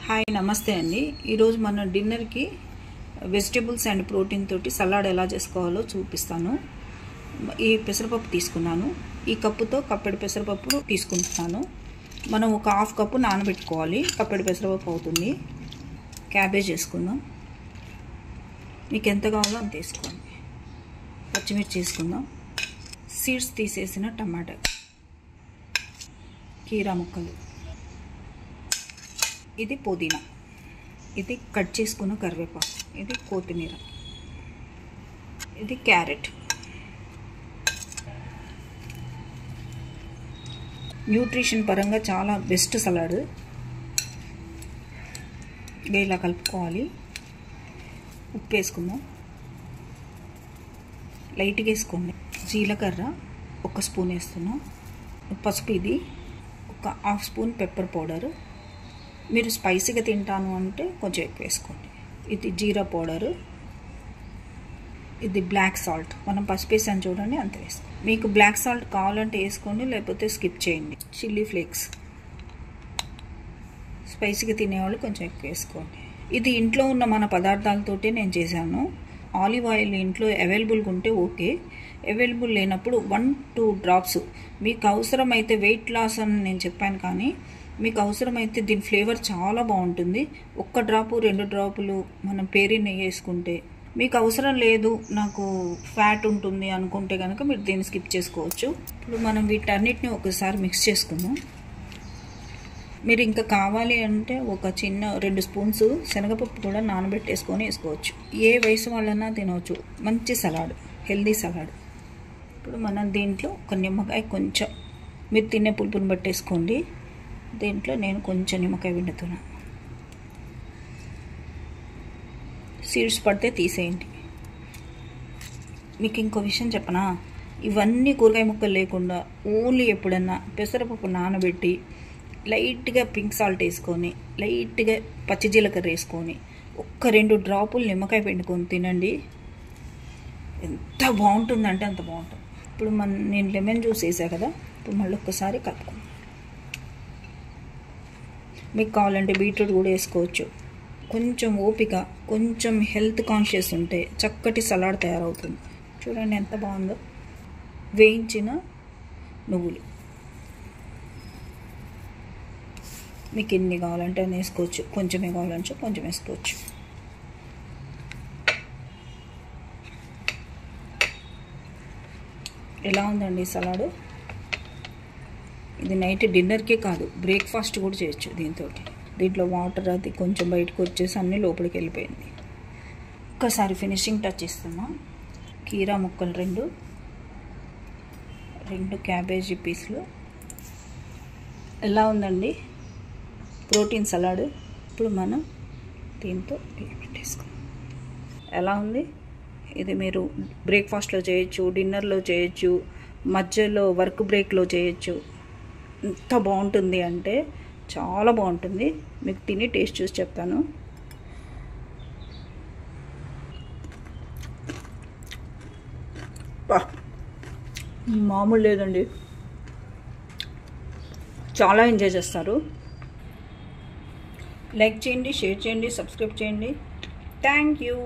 Hi నమస్తే అండి. ఈరోజు మన డిన్నర్కి వెజిటేబుల్స్ అండ్ ప్రోటీన్ తోటి సలాడ్ ఎలా చేసుకోవాలో చూపిస్తాను. ఈ పెసరపప్పు తీసుకున్నాను. ఈ కప్పుతో కప్పెడు పెసరపప్పు తీసుకుంటున్నాను. మనం ఒక హాఫ్ కప్పు నానబెట్టుకోవాలి. కప్పెడు పెసరపప్పు అవుతుంది. క్యాబేజ్ వేసుకుందాం. మీకు ఎంత కావాలో అంత వేసుకోండి. పచ్చిమిర్చి వేసుకుందాం. సీడ్స్ తీసేసిన టమాటా, కీరా ముక్కలు, ఇది పుదీనా, ఇది కట్ చేసుకున్న కరివేపాకు, ఇది కొత్తిమీర, ఇది క్యారెట్. న్యూట్రిషన్ పరంగా చాలా బెస్ట్ సలాడ్. ఇలా కలుపుకోవాలి. ఉప్పు వేసుకుందాం, లైట్గా వేసుకోండి. జీలకర్ర ఒక స్పూన్ వేస్తున్నాం. పసుపు ఇది ఒక హాఫ్ స్పూన్ పెప్పర్ పౌడర్. మీరు స్పైసీగా తింటాను అంటే కొంచెం ఎక్కువ వేసుకోండి. ఇది జీరా పౌడరు, ఇది బ్లాక్ సాల్ట్. మనం పసుపు వేసాను చూడండి, అంత వేసుకోండి. మీకు బ్లాక్ సాల్ట్ కావాలంటే వేసుకోండి, లేకపోతే స్కిప్ చేయండి. చిల్లీ ఫ్లేక్స్, స్పైసీగా తినేవాళ్ళు కొంచెం ఎక్కువ వేసుకోండి. ఇది ఇంట్లో ఉన్న మన పదార్థాలతోటే నేను చేశాను. ఆలివ్ ఆయిల్ ఇంట్లో అవైలబుల్గా ఉంటే ఓకే. అవైలబుల్ లేనప్పుడు 1-2 డ్రాప్స్. మీకు అవసరమైతే వెయిట్ లాస్ అని నేను చెప్పాను, కానీ మీకు అవసరమైతే దీని ఫ్లేవర్ చాలా బాగుంటుంది. 1 డ్రాపు 2 డ్రాపులు మనం పేరి నెయ్యి వేసుకుంటే. మీకు అవసరం లేదు, నాకు ఫ్యాట్ ఉంటుంది అనుకుంటే కనుక మీరు దీన్ని స్కిప్ చేసుకోవచ్చు. ఇప్పుడు మనం వీటన్నిటిని ఒకసారి మిక్స్ చేసుకుందాం. మీరు ఇంకా కావాలి అంటే ఒక చిన్న 2 స్పూన్స్ శనగపప్పు కూడా నానబెట్టేసుకొని వేసుకోవచ్చు. ఏ వయసు వాళ్ళన్నా తినవచ్చు. మంచి సలాడ్, హెల్దీ సలాడ్. ఇప్పుడు మనం దీంట్లో ఒక నిమ్మకాయ, కొంచెం మీరు తినే పులుపుని బట్టేసుకోండి. దీంట్లో నేను కొంచెం నిమ్మకాయ పిండుతున్నా. సీడ్స్ పడితే తీసేయండి. మీకు ఇంకో విషయం చెప్పనా, ఇవన్నీ కూరగాయ ముక్కలు లేకుండా ఓన్లీ ఎప్పుడన్నా పెసరపప్పు నానబెట్టి లైట్గా పింక్ సాల్ట్ వేసుకొని, లైట్గా పచ్చి జీలకర్ర వేసుకొని, 1-2 డ్రాపులు నిమ్మకాయ పిండుకొని తినండి. ఎంత బాగుంటుందంటే అంత బాగుంటుంది. ఇప్పుడు నేను లెమన్ జ్యూస్ వేసా కదా, ఇప్పుడు మళ్ళీ ఒక్కసారి కలుపుకోండి. మీకు కావాలంటే బీట్రూట్ కూడా వేసుకోవచ్చు. కొంచెం ఓపిక, కొంచెం హెల్త్ కాన్షియస్ ఉంటే చక్కటి సలాడ్ తయారవుతుంది. చూడండి ఎంత బాగుందో. వేయించిన నువ్వులు, మీకు ఎన్ని కావాలంటే అని వేసుకోవచ్చు. కొంచెమే కావాలంటే కొంచెం వేసుకోవచ్చు. ఎలా ఉందండి సలాడు? ఇది నైట్ డిన్నర్కే కాదు, బ్రేక్ఫాస్ట్ కూడా చేయొచ్చు దీంతో. దీంట్లో వాటర్ అది కొంచెం బయటకు వచ్చేసి అన్నీ లోపలికి వెళ్ళిపోయింది. ఒక్కసారి ఫినిషింగ్ టచ్ ఇస్తున్నా. కీరా ముక్కలు 2 క్యాబేజీ పీసులు. ఎలా ఉందండి ప్రోటీన్ సలాడ్? ఇప్పుడు మనం దీంతో పెట్టేసుకుందాం. ఎలా ఉంది? ఇది మీరు బ్రేక్ఫాస్ట్లో చేయొచ్చు, డిన్నర్లో చేయొచ్చు, మధ్యలో వర్క్ బ్రేక్లో చేయొచ్చు. ఎంత బాగుంటుంది అంటే చాలా బాగుంటుంది. మీకు తిని టేస్ట్ చూసి చెప్తాను. మామూలు లేదండి, చాలా ఎంజాయ్ చేస్తారు. లైక్ చేయండి, షేర్ చేయండి, సబ్స్క్రైబ్ చేయండి. Thank you.